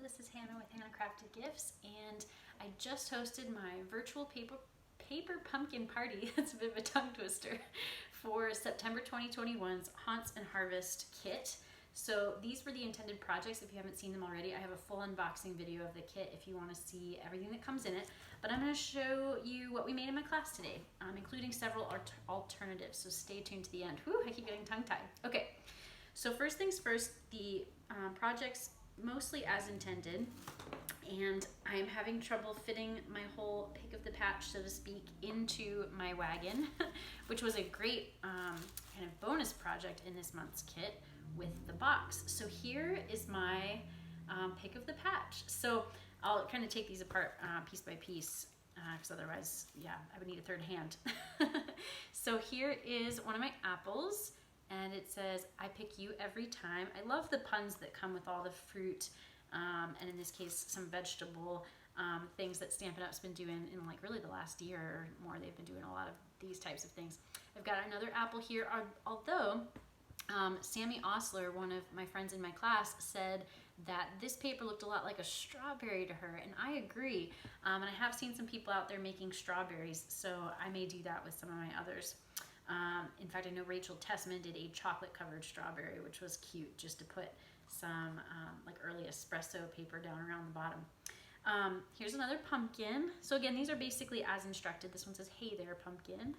this is Hannah with Hannah Crafted Gifts, and I just hosted my virtual paper pumpkin party. That's a bit of a tongue twister for September 2021's Haunts and Harvest kit. So these were the intended projects. If you haven't seen them already, I have a full unboxing video of the kit if you want to see everything that comes in it. But I'm going to show you what we made in my class today, including several alternatives. So stay tuned to the end. Whew, I keep getting tongue-tied. Okay, so first things first, the projects mostly as intended, and I'm having trouble fitting my whole pick of the patch, so to speak, into my wagon, which was a great kind of bonus project in this month's kit with the box. So here is my pick of the patch. So I'll kind of take these apart piece by piece, because otherwise, yeah, I would need a third hand. So here is one of my apples, and it says, "I pick you every time." I love the puns that come with all the fruit, and in this case, some vegetable things that Stampin' Up's been doing in like really the last year or more. They've been doing a lot of these types of things. I've got another apple here, although Sammy Osler, one of my friends in my class, said that this paper looked a lot like a strawberry to her, and I agree. And I have seen some people out there making strawberries, so I may do that with some of my others. In fact, I know Rachel Tessman did a chocolate-covered strawberry, which was cute, just to put some like early espresso paper down around the bottom. Here's another pumpkin. So again, these are basically as instructed. This one says, "Hey there, pumpkin."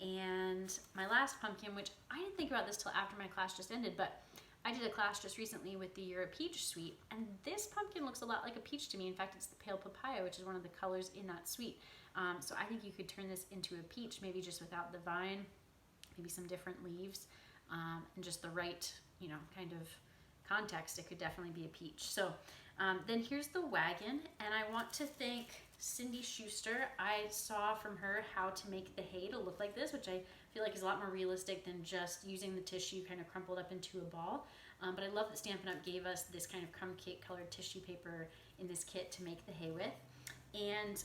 And my last pumpkin, which I didn't think about this till after my class just ended, but I did a class just recently with the You're a Peach suite, and this pumpkin looks a lot like a peach to me. In fact, it's the pale papaya, which is one of the colors in that suite. So I think you could turn this into a peach, maybe just without the vine, maybe some different leaves, and just the right, kind of context. It could definitely be a peach. So then here's the wagon, and I want to thank Cindy Schuster. I saw from her how to make the hay to look like this, which I feel like is a lot more realistic than just using the tissue kind of crumpled up into a ball. But I love that Stampin' Up gave us this kind of crumb cake colored tissue paper in this kit to make the hay with. And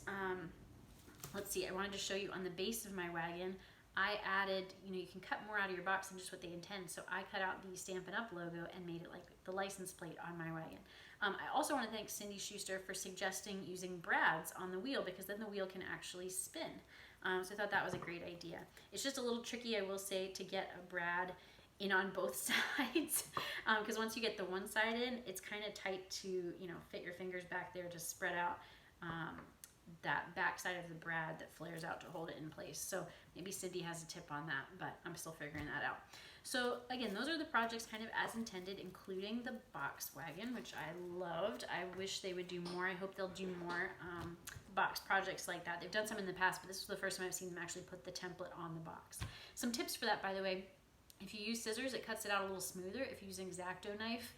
let's see, I wanted to show you on the base of my wagon, I added, you can cut more out of your box than just what they intend. So I cut out the Stampin' Up logo and made it like the license plate on my wagon. I also want to thank Cindy Schuster for suggesting using brads on the wheel, because then the wheel can actually spin. So I thought that was a great idea. It's just a little tricky, I will say, to get a brad in on both sides, because once you get the one side in, it's kind of tight to, fit your fingers back there to spread out that back side of the brad that flares out to hold it in place. So maybe Cindy has a tip on that, but I'm still figuring that out. So again, those are the projects kind of as intended, including the box wagon, which I loved. I wish they would do more. I hope they'll do more box projects like that. They've done some in the past, but this was the first time I've seen them actually put the template on the box. Some tips for that, by the way: if you use scissors, it cuts it out a little smoother. If you use an X-Acto knife,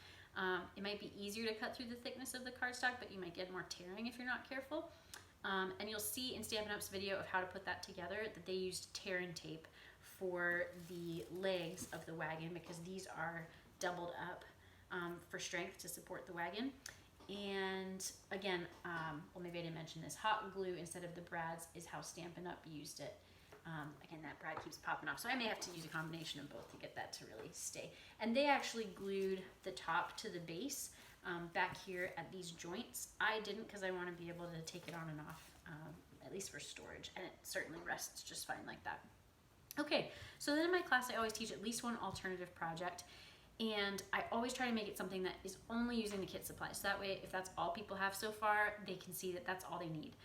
it might be easier to cut through the thickness of the cardstock, but you might get more tearing if you're not careful. And you'll see in Stampin' Up's video of how to put that together that they used tear and tape for the legs of the wagon, because these are doubled up for strength to support the wagon. And again, well, maybe I didn't mention this, hot glue instead of the brads is how Stampin' Up used it. Again, that brad keeps popping off, so I may have to use a combination of both to get that to really stay. And they actually glued the top to the base back here at these joints. I didn't, because I want to be able to take it on and off, at least for storage, and it certainly rests just fine like that. Okay, so then in my class I always teach at least one alternative project, and I always try to make it something that is only using the kit supplies. So that way, if that's all people have so far, they can see that that's all they need.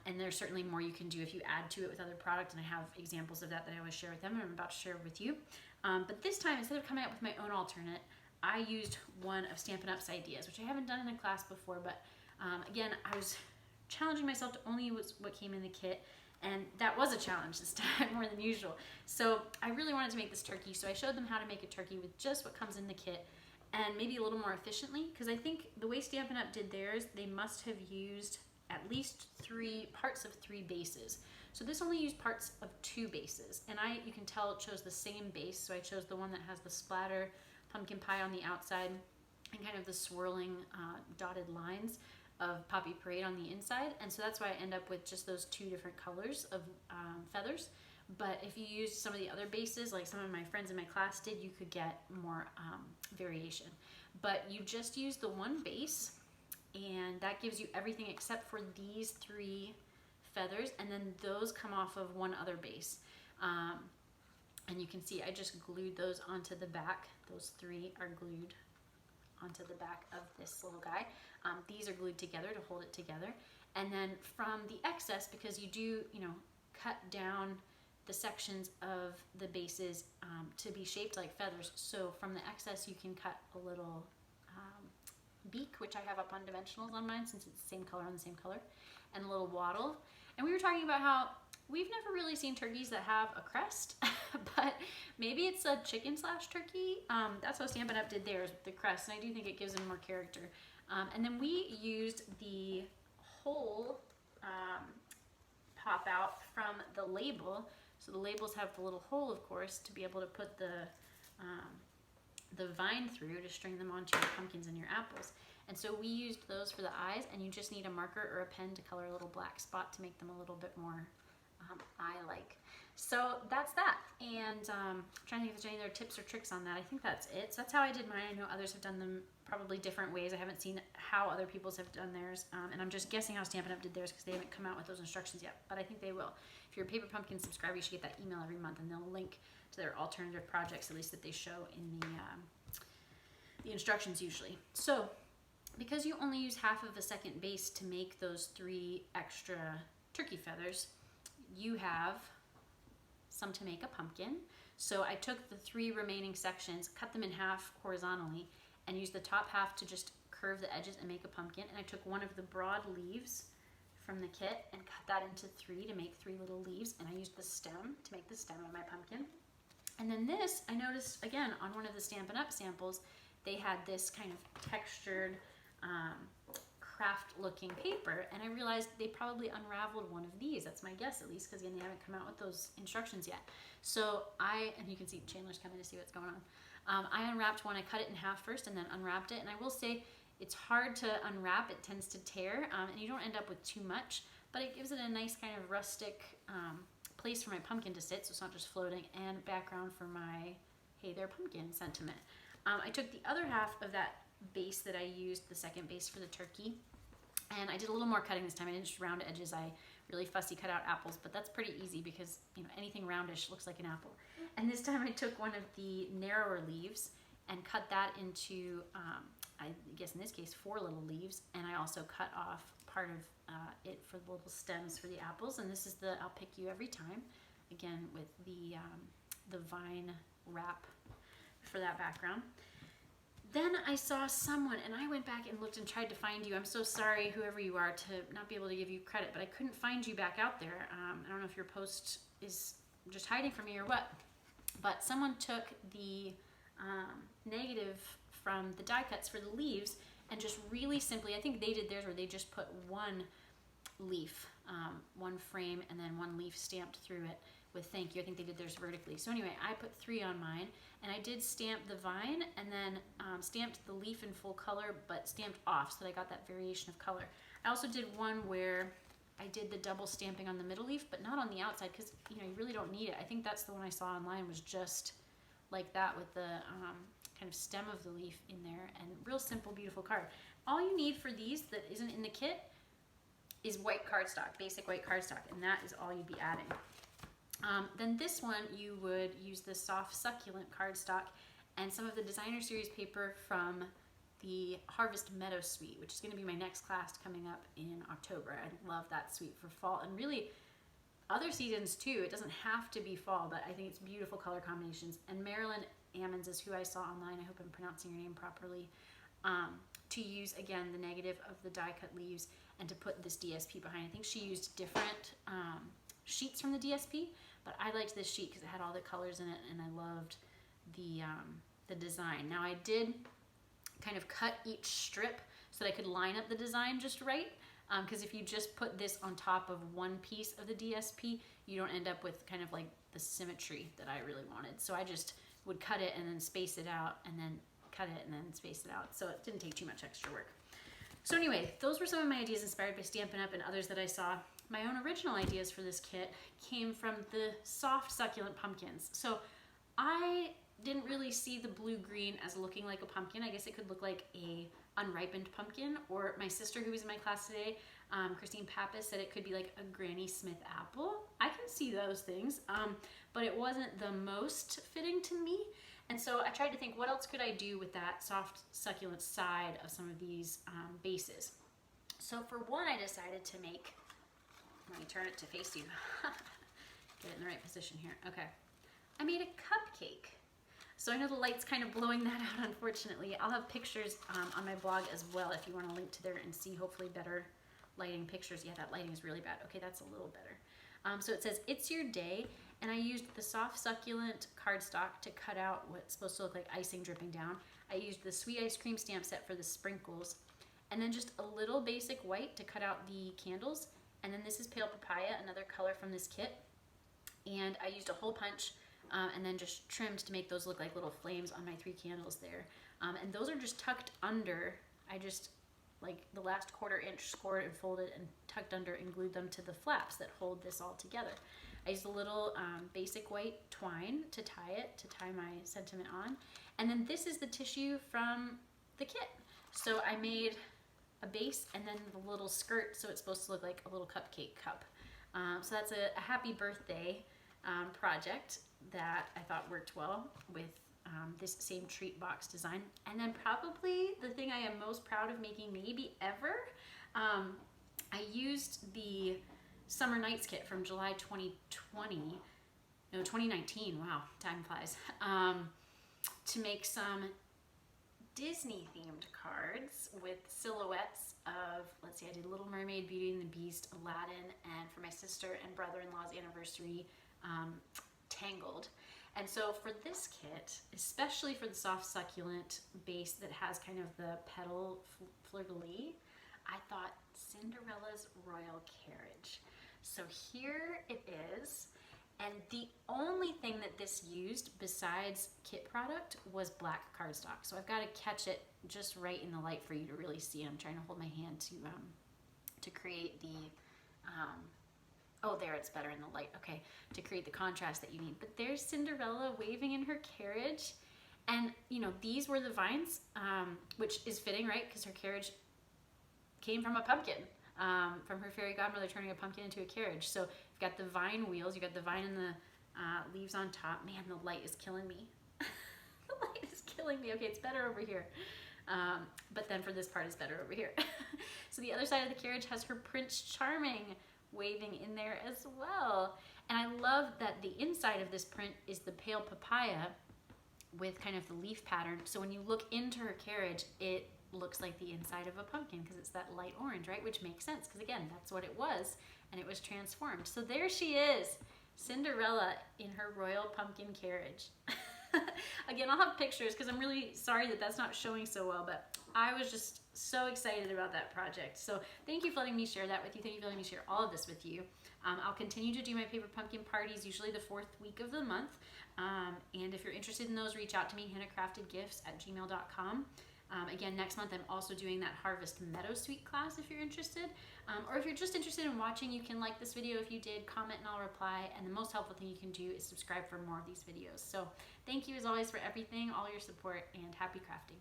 And there's certainly more you can do if you add to it with other products, and I have examples of that I always share with them, and I'm about to share with you. But this time, instead of coming up with my own alternate, I used one of Stampin' Up's ideas, which I haven't done in a class before, but again, I was challenging myself to only use what came in the kit, and that was a challenge this time, more than usual. So I really wanted to make this turkey, so I showed them how to make a turkey with just what comes in the kit, and maybe a little more efficiently, because I think the way Stampin' Up did theirs, they must have used at least parts of 3 bases. So this only used parts of 2 bases, and you can tell it chose the same base, so I chose the one that has the splatter pumpkin pie on the outside and kind of the swirling dotted lines of Poppy Parade on the inside, and so that's why I end up with just those 2 different colors of feathers. But if you used some of the other bases, like some of my friends in my class did, you could get more variation. But you just use the one base, and that gives you everything except for these 3 feathers, and then those come off of one other base. And you can see I just glued those onto the back. Those 3 are glued onto the back of this little guy. These are glued together to hold it together. And then from the excess, because you do, cut down the sections of the bases to be shaped like feathers. So from the excess, you can cut a little beak, which I have up on dimensionals on mine since it's the same color on the same color, and a little wattle. And we were talking about how we've never really seen turkeys that have a crest, but maybe it's a chicken / turkey. That's how Stampin' Up! Did theirs with the crest, and I do think it gives them more character. And then we used the whole pop out from the label. So the labels have the little hole, of course, to be able to put the vine through to string them onto your pumpkins and your apples. And so we used those for the eyes, and you just need a marker or a pen to color a little black spot to make them a little bit more eye-like. So that's that. And I'm trying to think if there's any other tips or tricks on that. I think that's it. So that's how I did mine. I know others have done them probably different ways. I haven't seen how other people's have done theirs. And I'm just guessing how Stampin' Up! Did theirs because they haven't come out with those instructions yet. But I think they will. If you're a Paper Pumpkin subscriber, you should get that email every month, and they'll link to their alternative projects, at least that they show in the instructions usually. So because you only use half of a second base to make those 3 extra turkey feathers, you have some to make a pumpkin. So I took the 3 remaining sections, cut them in half horizontally, and used the top half to just curve the edges and make a pumpkin. And I took one of the broad leaves from the kit and cut that into 3 to make 3 little leaves, and I used the stem to make the stem of my pumpkin. And then this, I noticed again on one of the Stampin' Up! Samples, they had this kind of textured craft looking paper, and I realized they probably unraveled one of these. That's my guess, at least, because again, they haven't come out with those instructions yet. So and you can see Chandler's coming to see what's going on. I unwrapped one. I cut it in half first and then unwrapped it, and I will say it's hard to unwrap. It tends to tear, and you don't end up with too much, but it gives it a nice kind of rustic place for my pumpkin to sit, so it's not just floating, and background for my hey there pumpkin sentiment. I took the other half of that base that I used, the second base for the turkey, and I did a little more cutting this time. I didn't just round edges. I really fussy cut out apples, but that's pretty easy because anything roundish looks like an apple. And this time I took one of the narrower leaves and cut that into I guess in this case 4 little leaves, and I also cut off part of it for the little stems for the apples. And this is the I'll Pick You Every Time, again with the vine wrap for that background. Then I saw someone, and I went back and looked and tried to find you. I'm so sorry, whoever you are, to not be able to give you credit, but I couldn't find you back out there. I don't know if your post is just hiding from me or what, but someone took the negative from the die cuts for the leaves and just really simply, I think they did theirs where they just put one leaf, one frame, and then one leaf stamped through it with thank you. I think they did theirs vertically. So anyway, I put 3 on mine, and I did stamp the vine and then stamped the leaf in full color, but stamped off so that I got that variation of color. I also did one where I did the double stamping on the middle leaf, but not on the outside because you really don't need it. I think that's the one I saw online was just like that with the kind of stem of the leaf in there, and real simple, beautiful card. All you need for these that isn't in the kit is white cardstock, basic white cardstock, and that is all you'd be adding. Then this one, you would use the soft succulent cardstock and some of the designer series paper from the Harvest Meadow suite, which is going to be my next class coming up in October. I love that suite for fall and really other seasons too. It doesn't have to be fall, but I think it's beautiful color combinations. And Marilyn Ammons is who I saw online. I hope I'm pronouncing your name properly. To use again the negative of the die cut leaves and to put this DSP behind. I think she used different sheets from the DSP, but I liked this sheet because it had all the colors in it, and I loved the design. Now I did kind of cut each strip so that I could line up the design just right, because if you just put this on top of one piece of the DSP, you don't end up with kind of like the symmetry that I really wanted. So I just would cut it and then space it out, and then cut it and then space it out. So it didn't take too much extra work. So anyway, those were some of my ideas inspired by Stampin' Up! And others that I saw. My own original ideas for this kit came from the soft succulent pumpkins. So I didn't really see the blue-green as looking like a pumpkin. I guess it could look like a unripened pumpkin, or my sister who was in my class today, Christine Pappas, said it could be like a Granny Smith apple. I can see those things, but it wasn't the most fitting to me. And so I tried to think, what else could I do with that soft succulent side of some of these bases? So for one, I decided to make, let me turn it to face you. Get it in the right position here. Okay. I made a cupcake. So I know the light's kind of blowing that out, unfortunately. I'll have pictures on my blog as well if you want to link to there and see hopefully better lighting pictures. Yeah, that lighting is really bad. Okay, that's a little better. So it says, "It's your day," and I used the soft succulent cardstock to cut out what's supposed to look like icing dripping down. I used the sweet ice cream stamp set for the sprinkles, and then just a little basic white to cut out the candles. And then this is Pale Papaya, another color from this kit. And I used a hole punch and then just trimmed to make those look like little flames on my 3 candles there. And those are just tucked under. I just, like the last 1/4 inch, scored and folded and tucked under and glued them to the flaps that hold this all together. I used a little basic white twine to tie my sentiment on. And then this is the tissue from the kit. So I made a base and then the little skirt, so it's supposed to look like a little cupcake cup. So that's a happy birthday project that I thought worked well with this same treat box design. And then probably the thing I am most proud of making maybe ever, I used the Summer Nights kit from July 2019, wow, time flies, to make some Disney themed cards with silhouettes of, let's see, I did Little Mermaid, Beauty and the Beast, Aladdin, and for my sister and brother-in-law's anniversary, Tangled. And so for this kit, especially for the soft succulent base that has kind of the petal fleur-de-lis, I thought Cinderella's Royal Carriage. So here it is. And the only thing that this used besides kit product was black cardstock. So I've got to catch it just right in the light for you to really see. I'm trying to hold my hand to create the, oh, there, it's better in the light. Okay, to create the contrast that you need. But there's Cinderella waving in her carriage. And, you know, these were the vines, which is fitting, right? Because her carriage came from a pumpkin. From her fairy godmother turning a pumpkin into a carriage. So you've got the vine wheels, you've got the vine and the leaves on top. Man, the light is killing me. The light is killing me. Okay, it's better over here. But then for this part, it's better over here. So the other side of the carriage has her Prince Charming waving in there as well. And I love that the inside of this print is the Pale Papaya with kind of the leaf pattern. So when you look into her carriage, it looks like the inside of a pumpkin because it's that light orange, right? Which makes sense because, again, that's what it was, and it was transformed. So there she is, Cinderella in her royal pumpkin carriage. Again, I'll have pictures because I'm really sorry that that's not showing so well, but I was just so excited about that project. So thank you for letting me share that with you. Thank you for letting me share all of this with you. I'll continue to do my paper pumpkin parties, usually the 4th week of the month. And if you're interested in those, reach out to me, hannahcraftedgifts@gmail.com. Again, next month I'm also doing that Harvest Meadow Suite class if you're interested. Or if you're just interested in watching, you can like this video if you did, comment and I'll reply. And the most helpful thing you can do is subscribe for more of these videos. So thank you as always for everything, all your support, and happy crafting.